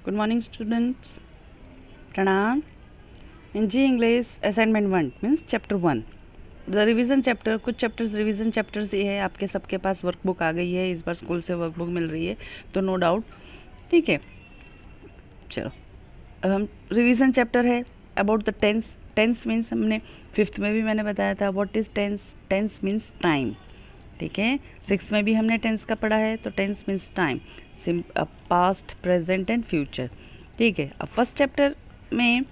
Good morning, students. Pranam. In G English assignment 1 means chapter 1. The revision chapter, कुछ chapters revision chapters ये है, आपके सबके पास workbook आ गई है, इस बार स्कूल से वर्कबुक मिल रही है, तो नो डाउट, ठीक है। चलो अब हम रिवीजन चैप्टर है about the tense. Tense means हमने 5th में भी मैंने बताया था what is tense. Tense means time, ठीक है। 6th में भी हमने टेंस का पढ़ा है, तो tense means time, past, present and future, ठीक है। अब फर्स्ट चैप्टर में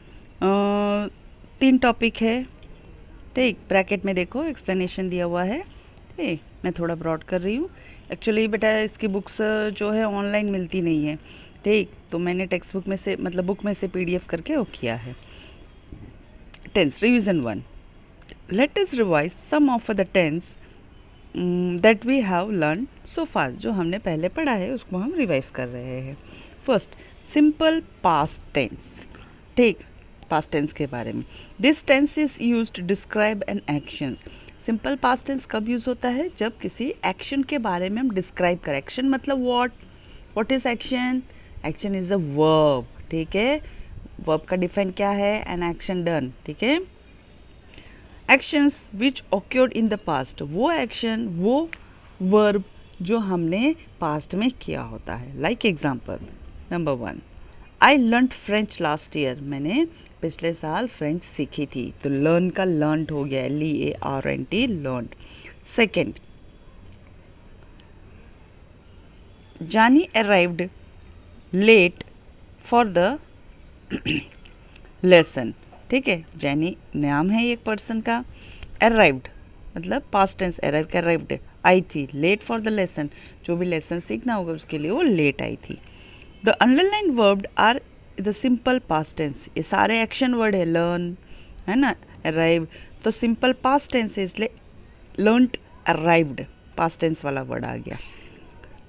3 टॉपिक है, ठीक। ब्रैकेट में देखो एक्सप्लेनेशन दिया हुआ है, ठीक। मैं थोड़ा ब्रॉड कर रही हूँ, एक्चुअली बेटा इसकी बुक्स जो है ऑनलाइन मिलती नहीं है, ठीक। तो मैंने टेक्स्ट बुक में से मतलब बुक में से PDF करके वो किया है। Tense revision 1, let us revise some of the tense that we have learn so far. जो हमने पहले पढ़ा है उसको हम रिवाइज कर रहे हैं। फर्स्ट, सिंपल पास्ट टेंस, ठीक। पास्ट टेंस के बारे में, this tense is use to describe an action. Simple past tense कब यूज होता है? जब किसी एक्शन के बारे में हम डिस्क्राइब करें। एक्शन मतलब what is action? Action is a verb, ठीक है। वर्ब का डिफाइन क्या है? एन एक्शन डन, ठीक है। Actions which occurred in the past, वो एक्शन, वो वर्ब जो हमने पास्ट में किया होता है। Like example number 1, I learn French last year. मैंने पिछले साल फ्रेंच सीखी थी, तो लर्न का लर्नड हो गया, LEARNT, learnt. Second, Jenny arrived late for the lesson, ठीक है। जैनी नाम है एक पर्सन का। अराइव्ड मतलब पास्ट टेंस, अराइव्ड आई थी। लेट फॉर द लेसन, जो भी लेसन सीखना होगा उसके लिए वो लेट आई थी। The underline verb are the simple past tense. ये सारे एक्शन वर्ड है, लर्न है ना, अराइव, तो सिंपल पास्ट टेंस है, इसलिए लर्नड अराइव्ड पास्ट टेंस वाला वर्ड आ गया।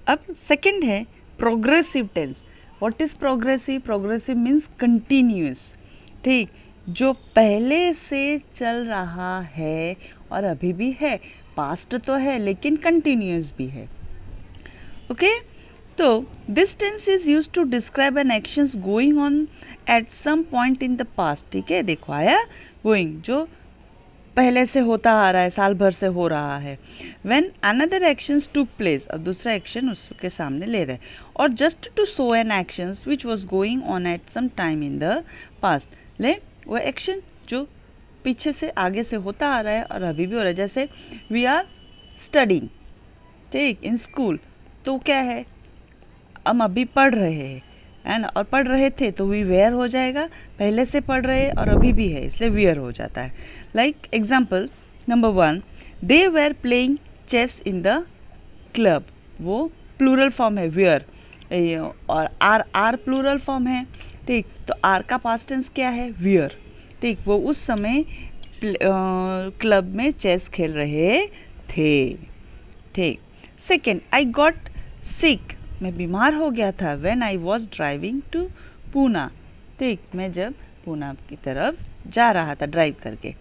अब सेकंड है progressive tense. What is progressive? Progressive means continuous, ठीक। जो पहले से चल रहा है और अभी भी है, पास्ट तो है लेकिन कंटिन्यूस भी है, ओके। तो this tense is use to describe an actions going on at some point in the past, ठीक है। देखो आया गोइंग, जो पहले से होता आ रहा है, साल भर से हो रहा है। When another actions took place, अब दूसरा एक्शन उसके सामने ले रहे हैं। और just to show an actions which was going on at some time in the past, ले वो एक्शन जो पीछे से आगे से होता आ रहा है और अभी भी हो रहा है। जैसे वी आर स्टडिंग, ठीक, इन स्कूल, तो क्या है, हम अभी पढ़ रहे हैं, है ना, और पढ़ रहे थे तो वी वेयर हो जाएगा, पहले से पढ़ रहे और अभी भी है इसलिए वियर हो जाता है। Like example number 1, they were playing chess in the club, वो प्लूरल फॉर्म है वियर, और आर प्लूरल फॉर्म है, ठीक। तो आर का पास्ट टेंस क्या है? वियर, ठीक। वो उस समय क्लब में चेस खेल रहे थे, ठीक। सेकेंड, आई गॉट सिक, मैं बीमार हो गया था। When I was driving to Poona, ठीक, मैं जब पूना की तरफ जा रहा था ड्राइव करके।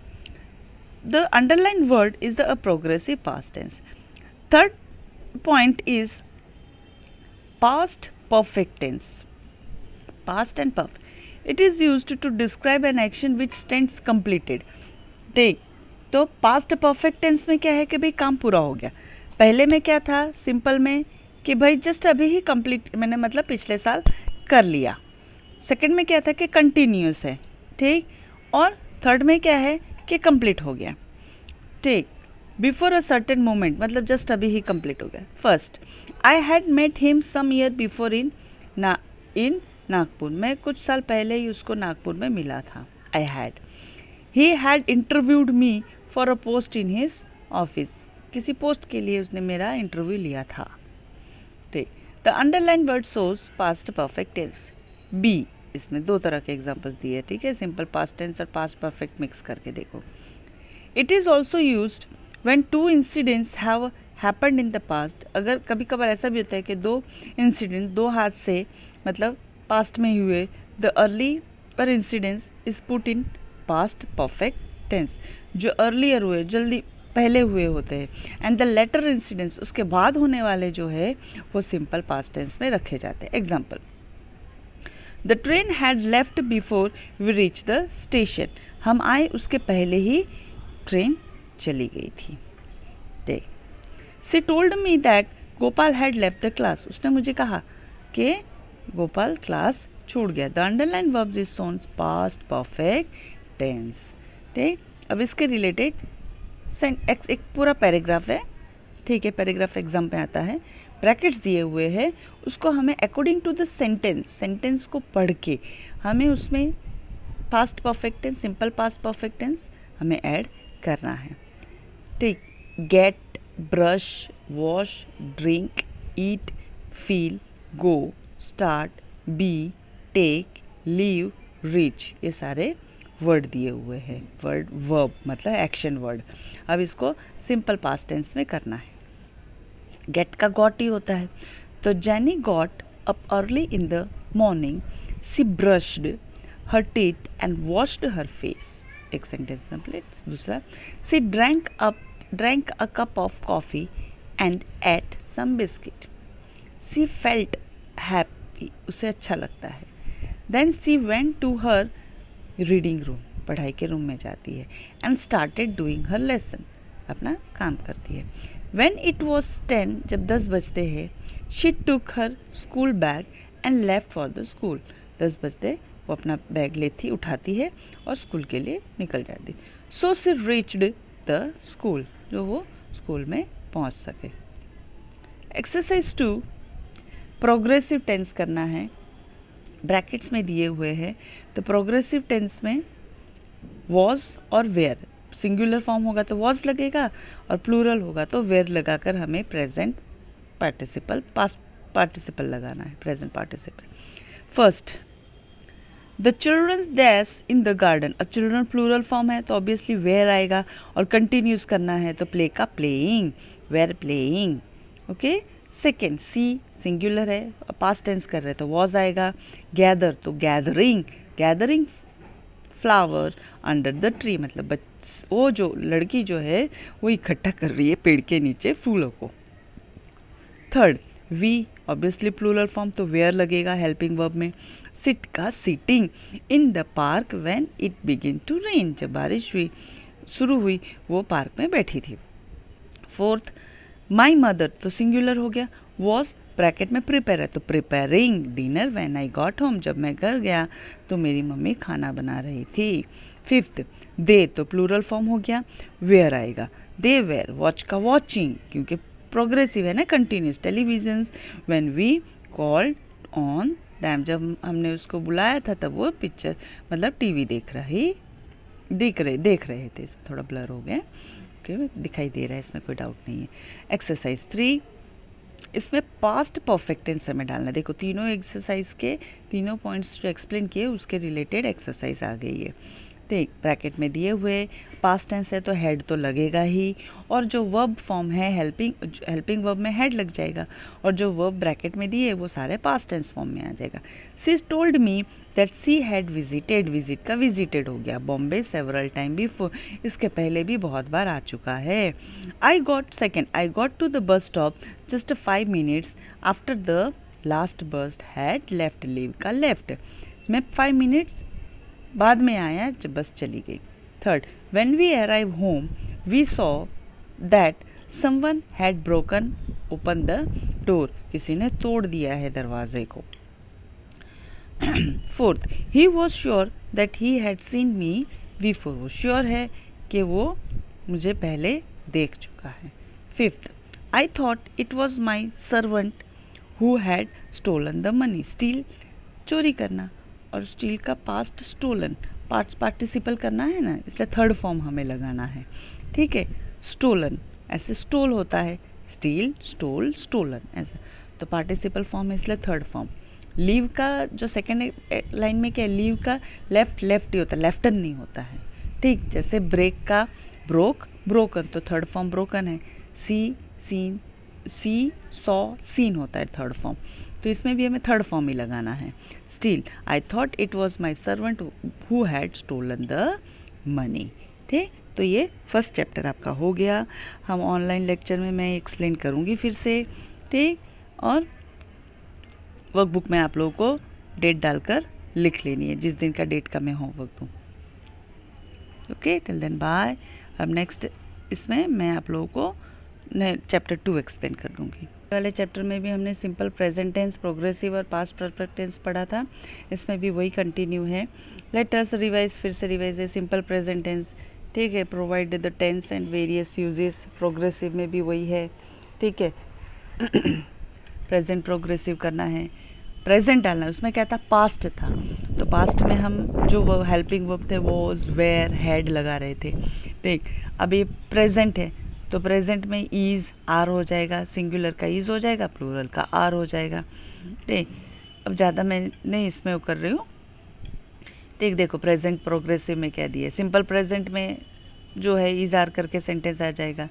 The underline word is the progressive past tense. Third point is past perfect tense. Past and perfect, it is used to describe an action which stands completed, ठीक। तो पास्ट परफेक्ट टेंस में क्या है कि भाई काम पूरा हो गया। पहले में क्या था सिंपल में कि भाई जस्ट अभी ही कंप्लीट, मैंने मतलब पिछले साल कर लिया। सेकंड में क्या था कि कंटिन्यूस है, ठीक। और थर्ड में क्या है कि कंप्लीट हो गया, ठीक। बिफोर अ सर्टेन मोमेंट मतलब जस्ट अभी ही कंप्लीट हो गया। First, I had met him some year before in Nagpur, मैं कुछ साल पहले ही उसको नागपुर में मिला था। I had, he had interviewed me for a post in his office, किसी पोस्ट के लिए उसने मेरा इंटरव्यू लिया था, ठीक। The underline word shows past perfect tense. B, इसमें 2 तरह के एग्जांपल्स दिए, ठीक है, सिंपल पास्ट टेंस और पास्ट परफेक्ट मिक्स करके देखो। It is also used when 2 incidents have happened in the past, अगर कभी कभार ऐसा भी होता है कि 2 इंसिडेंट 2 हाथ से मतलब पास्ट में ही हुए, the earlier incidents is put in past perfect tense, जो अर्लियर हुए जल्दी पहले हुए होते हैं, एंड द लेटर इंसिडेंट्स उसके बाद होने वाले जो है वो सिंपल पास्ट टेंस में रखे जाते हैं। Example, the train had left before we reach the station, हम आए उसके पहले ही ट्रेन चली गई थी। देख, she told me that Gopal had left the class, उसने मुझे कहा कि गोपाल क्लास छूट गया। द अंडरलाइन वर्ब्स इज सोन्स पास्ट परफेक्ट टेंस। ठीक, अब इसके रिलेटेड एक पूरा पैराग्राफ है, ठीक है, पैराग्राफ एग्जाम पे आता है, ब्रैकेट्स दिए हुए हैं, उसको हमें अकॉर्डिंग टू द सेंटेंस को पढ़ के हमें उसमें past perfect tense, simple past perfect tense हमें ऐड करना है। ठीक, get, brush, wash, drink, eat, feel, go, start, be, take, leave, reach, ये सारे वर्ड दिए हुए हैं। वर्ब मतलब एक्शन वर्ड। अब इसको सिंपल पास्ट टेंस में करना है। गेट का गॉट ही होता है, तो Jenny got up early in the morning, she brushed her teeth and washed her face, एक सेंटेंस कंप्लीट। दूसरा, she drank a cup of coffee and ate some biscuit, she felt happy, उसे अच्छा लगता है। Then she went to her reading room, पढ़ाई के room में जाती है, and started doing her lesson, अपना काम करती है। व्हेन इट वॉज 10, जब 10 बजते हैं, she took her school bag and left for the school, 10 बजते वो अपना बैग लेती, उठाती है और स्कूल के लिए निकल जाती। So she reached the school, जो वो स्कूल में पहुंच सके। एक्सरसाइज 2, प्रोग्रेसिव टेंस करना है, ब्रैकेट्स में दिए हुए हैं। तो प्रोग्रेसिव टेंस में वॉज और वेयर, सिंगुलर फॉर्म होगा तो वॉज लगेगा और प्लूरल होगा तो वेयर लगाकर हमें प्रेजेंट पार्टिसिपल, पास्ट पार्टिसिपल लगाना है, present participle. First, the childrens dash in the garden, अब चिल्ड्रन प्लूरल फॉर्म है तो ऑब्वियसली वेयर आएगा और कंटिन्यूस करना है तो प्ले का playing, were playing. Okay. Second, she singular है, पास्ट टेंस कर रहे हैं तो वॉज आएगा। गैदर तो gathering flower under the tree, मतलब वो जो लड़की जो है वो इकट्ठा कर रही है पेड़ के नीचे फूलों को। Third, we obviously plural form तो वेयर लगेगा हेल्पिंग वर्ब में। सिट का sitting in the park when it begin to rain, जब बारिश हुई शुरू हुई वो पार्क में बैठी थी। फोर्थ, माई मदर तो सिंगुलर हो गया, वॉज ब्रैकेट में प्रिपेयर है तो preparing dinner when I got home, जब मैं घर गया तो मेरी मम्मी खाना बना रही थी। फिफ्थ, दे तो प्लूरल फॉर्म हो गया, वेयर आएगा, दे वेयर, वॉच का वॉचिंग क्योंकि प्रोग्रेसिव है ना, continuous. Televisions when we called on them, जब हमने उसको बुलाया था तब वो पिक्चर मतलब टीवी देख रहे थे। इसमें थोड़ा ब्लर हो गया, ओके, दिखाई दे रहा है, इसमें कोई डाउट नहीं है। एक्सरसाइज 3, इसमें पास्ट परफेक्ट टेंस हमें डालना है। देखो तीनों एक्सरसाइज के तीनों पॉइंट्स जो एक्सप्लेन किए उसके रिलेटेड एक्सरसाइज आ गई है। ठीक, ब्रैकेट में दिए हुए पास्ट टेंस है तो हेड तो लगेगा ही, और जो वर्ब फॉर्म है हेल्पिंग वर्ब में हेड लग जाएगा, और जो वर्ब ब्रैकेट में दिए वो सारे पास्ट टेंस फॉर्म में आ जाएगा। सी told me that she had visited, visit का विजिटेड हो गया, बॉम्बे सेवरल टाइम बिफोर, इसके पहले भी बहुत बार आ चुका है। I got to the bus stop just 5 minutes after the last bus had left, leave का लेफ्ट, मैं 5 minutes बाद में आया जब बस चली गई। Third, when we arrive home we saw that someone had broken open the door, किसी ने तोड़ दिया है दरवाजे को। Fourth, he was sure that he had seen me before, वो श्योर है कि वो मुझे पहले देख चुका है। Fifth, I thought it was my servant who had stolen the money, steal चोरी करना, और स्टील का पास्ट स्टोलन, पार्टिसिपल करना है ना, इसलिए थर्ड फॉर्म हमें लगाना है। ठीक है, स्टोलन ऐसे स्टोल होता है, स्टील, स्टोल, स्टोलन ऐसा, तो पार्टिसिपल फॉर्म है इसलिए थर्ड फॉर्म। लीव का जो सेकेंड लाइन में क्या है, लीव का लेफ्ट ही होता है, लेफ्टन नहीं होता है। ठीक, जैसे ब्रेक का ब्रोक, ब्रोकन, तो थर्ड फॉर्म ब्रोकन है। सी सॉ, सीन होता है थर्ड फॉर्म, तो इसमें भी हमें थर्ड फॉर्म ही लगाना है। Steal, I thought it was my servant who had stolen the money. ठीक, तो ये फर्स्ट चैप्टर आपका हो गया। हम ऑनलाइन लेक्चर में मैं एक्सप्लेन करूँगी फिर से। ठीक, और वर्कबुक में आप लोगों को डेट डालकर लिख लेनी है, जिस दिन का डेट का मैं होमवर्क दूँ। Okay, till then bye. अब नेक्स्ट इसमें मैं आप लोगों को चैप्टर 2 एक्सप्लेन कर दूँगी। पहले चैप्टर में भी हमने सिंपल प्रेजेंट टेंस, प्रोग्रेसिव और पास्ट परफेक्ट टेंस पढ़ा था, इसमें भी वही कंटिन्यू है। लेट अस रिवाइज, फिर से रिवाइज है। सिंपल प्रेजेंट टेंस, ठीक है, provide the tense and various uses. Progressive में भी वही है, ठीक है। प्रेजेंट प्रोग्रेसिव करना है, प्रेजेंट डालना है, उसमें क्या था, पास्ट था, तो पास्ट में हम जो वो हेल्पिंग वर्ब थे वॉज, वेयर, हैड लगा रहे थे, ठीक। अब ये प्रेजेंट है, तो प्रेजेंट में इज़, आर हो जाएगा, सिंगुलर का इज़ हो जाएगा, प्लूरल का आर हो जाएगा, ठीक। अब ज़्यादा मैं नहीं इसमें वो कर रही हूँ, ठीक। देखो प्रेजेंट प्रोग्रेसिव में क्या दिया, सिंपल प्रेजेंट में जो है इज़ आर करके सेंटेंस आ जाएगा।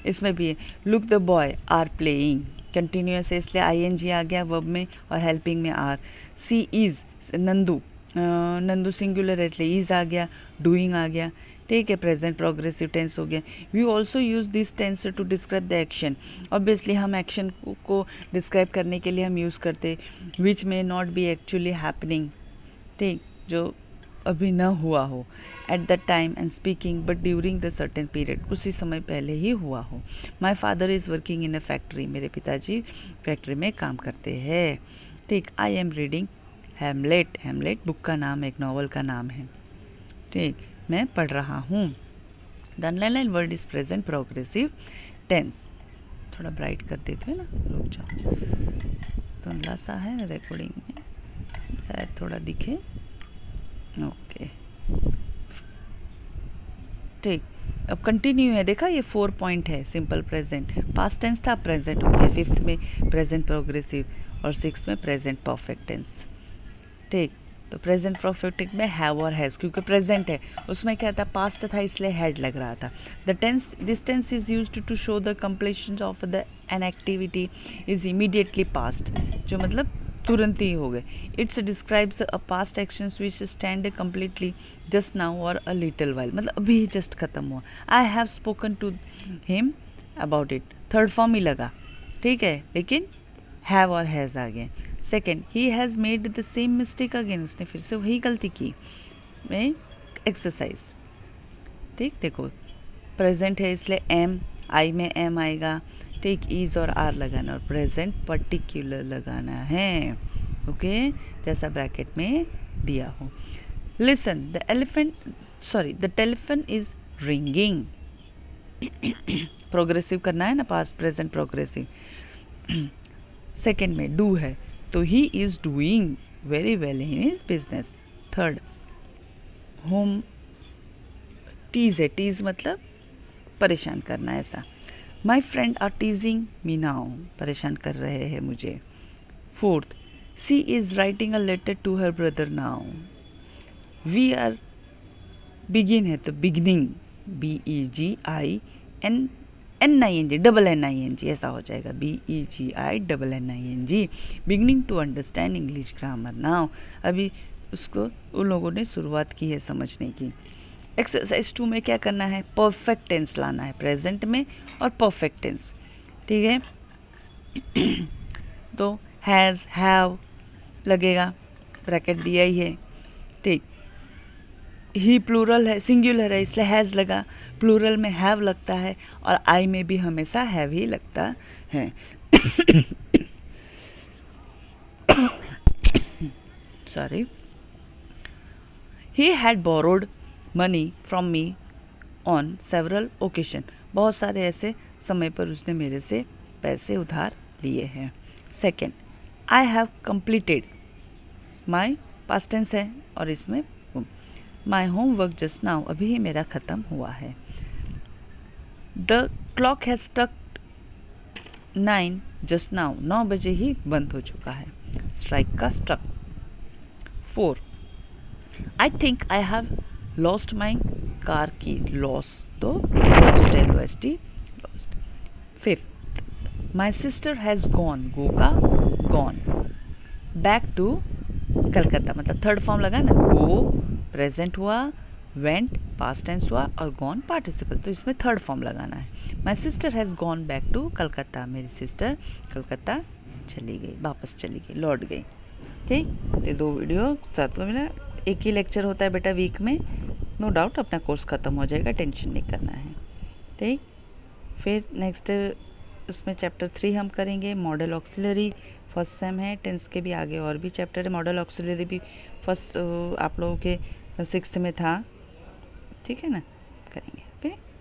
इसमें भी है, look the boy are playing, continuous है इसलिए आईएनजी आ गया वर्ब में और हेल्पिंग में are. She is, Nandu, Nandu singular है इसलिए इज़ आ गया, डूइंग आ गया, ठीक है, प्रेजेंट प्रोग्रेसिव टेंस हो गया। We also use this tense to describe the action, obviously हम एक्शन को डिस्क्राइब करने के लिए हम यूज़ करते, which may not be actually happening, ठीक, जो अभी न हुआ हो, at the time and speaking but during the certain period, उसी समय पहले ही हुआ हो। My father is working in a factory, मेरे पिताजी फैक्ट्री में काम करते हैं, ठीक। I am reading Hamlet, Hamlet book का नाम, एक नॉवल का नाम है, ठीक, मैं पढ़ रहा हूँ। The underline word is present progressive tense. थोड़ा ब्राइट कर देते हैं ना, रुक जाओ, धुंधला सा है रिकॉर्डिंग में, शायद थोड़ा दिखे, ओके, ठीक। अब कंटिन्यू है, देखा ये 4 पॉइंट है। सिंपल प्रेजेंट, पास्ट टेंस था, प्रेजेंट हो गया, 5th में प्रेजेंट प्रोग्रेसिव और 6th में प्रेजेंट परफेक्ट टेंस, ठीक। तो प्रेजेंट परफेक्ट में हैव और हैज़, क्योंकि प्रेजेंट है उसमें क्या था, पास्ट था इसलिए हैड लग रहा था। The tense, this tense is used to show the completion of the an activity is immediately past, जो मतलब तुरंत ही हो गए। It's describes a past actions which stand completely just now और अ लिटिल वाइल, मतलब अभी जस्ट खत्म हुआ। I have spoken to him about it, third form ही लगा, ठीक है, लेकिन हैव और हैज़ आ गए। Second, he has made the same mistake again, उसने फिर से वही गलती की में एक्सरसाइज, ठीक। देखो प्रेजेंट है इसलिए एम, आई में एम आएगा, ठीक, इज और आर लगाना और प्रेजेंट पर्टिकुलर लगाना है, ओके, जैसा ब्रैकेट में दिया हो। Listen, the elephant, sorry, the telephone is ringing, progressive करना है ना, पास्ट प्रेजेंट प्रोग्रेसिव। सेकेंड में डू है तो he is doing very well in his business. Third, home, tease है, टीज मतलब परेशान करना, ऐसा। My friend are teasing me now, परेशान कर रहे हैं मुझे। Fourth, she is writing a letter to her brother now. We are, begin है तो beginning, BEGIN, NING, double NING ऐसा हो जाएगा, BEGI double NING, beginning to understand English grammar now, अभी उसको उन लोगों ने शुरुआत की है समझने की। एक्सरसाइज 2 में क्या करना है, परफेक्ट टेंस लाना है प्रेजेंट में और परफेक्ट टेंस, ठीक है। तो हैज़, हैव लगेगा, ब्रैकेट दिया ही है, ठीक। ही प्लूरल है, सिंगुलर है इसलिए हैज़ लगा, प्लूरल में हैव लगता है और आई में भी हमेशा हैव ही लगता है। Sorry. He had borrowed money from me on several occasion, बहुत सारे ऐसे समय पर उसने मेरे से पैसे उधार लिए हैं। Second, I have completed my, past tense है और इसमें माई होमवर्क जस्ट नाउ, अभी ही मेरा ख़त्म हुआ है। The clock has struck 9 just now, 9 बजे ही बंद हो चुका है, स्ट्राइक का struck. 4, I think I have lost my car keys, loss तो lost, LOST, lost. 5th, my sister has gone, go का गॉन, बैक टू कलकत्ता, मतलब थर्ड फॉर्म लगा ना, गो प्रेजेंट हुआ, वेंट पास्ट टेंस हुआ और गॉन पार्टिसिपल, तो इसमें थर्ड फॉर्म लगाना है। My sister has gone back to Calcutta, मेरी सिस्टर कलकत्ता चली गई, वापस चली गई, लौट गई। ठीक, तो 2 वीडियो साथ में मिला, एक ही लेक्चर होता है बेटा वीक में, नो डाउट अपना कोर्स ख़त्म हो जाएगा, टेंशन नहीं करना है। ठीक, फिर नेक्स्ट उसमें चैप्टर 3 हम करेंगे मॉडल ऑक्सिलरी, फर्स्ट सेम है, टेंस के भी आगे और भी चैप्टर है। मॉडल ऑक्सिलरी भी फर्स्ट आप लोगों के 6th में था, ठीक है ना, करेंगे।